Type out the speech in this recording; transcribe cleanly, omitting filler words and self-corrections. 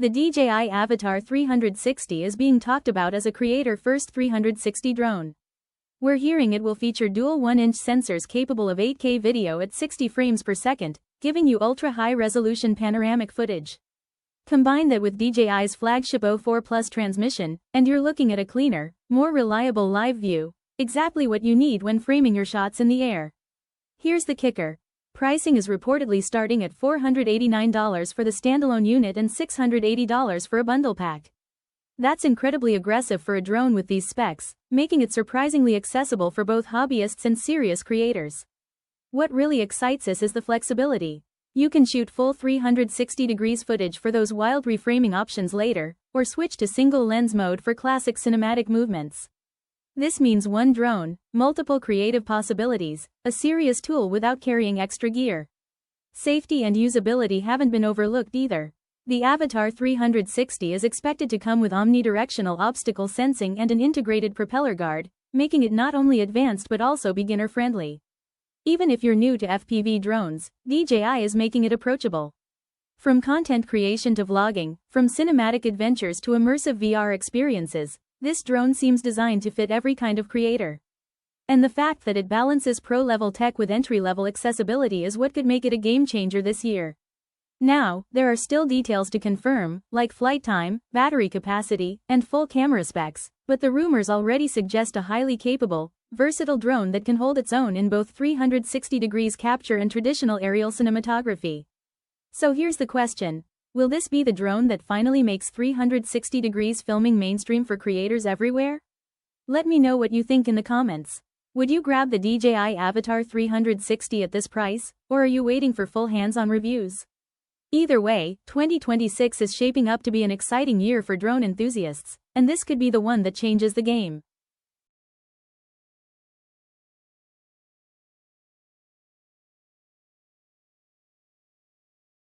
The DJI Avatar 360 is being talked about as a creator-first 360 drone. We're hearing it will feature dual 1-inch sensors capable of 8K video at 60 frames per second, giving you ultra-high-resolution panoramic footage. Combine that with DJI's flagship O4 Plus transmission, and you're looking at a cleaner, more reliable live view, exactly what you need when framing your shots in the air. Here's the kicker. Pricing is reportedly starting at $489 for the standalone unit and $680 for a bundle pack. That's incredibly aggressive for a drone with these specs, making it surprisingly accessible for both hobbyists and serious creators. What really excites us is the flexibility. You can shoot full 360 degrees footage for those wild reframing options later, or switch to single lens mode for classic cinematic movements. This means one drone, multiple creative possibilities, a serious tool without carrying extra gear. Safety and usability haven't been overlooked either. The Avatar 360 is expected to come with omnidirectional obstacle sensing and an integrated propeller guard, making it not only advanced but also beginner-friendly. Even if you're new to FPV drones, DJI is making it approachable. From content creation to vlogging, from cinematic adventures to immersive VR experiences, this drone seems designed to fit every kind of creator. And the fact that it balances pro-level tech with entry-level accessibility is what could make it a game-changer this year. Now, there are still details to confirm, like flight time, battery capacity, and full camera specs, but the rumors already suggest a highly capable, versatile drone that can hold its own in both 360 degrees capture and traditional aerial cinematography. So here's the question. Will this be the drone that finally makes 360 degrees filming mainstream for creators everywhere? Let me know what you think in the comments. Would you grab the DJI Avatar 360 at this price, or are you waiting for full hands-on reviews? Either way, 2026 is shaping up to be an exciting year for drone enthusiasts, and this could be the one that changes the game.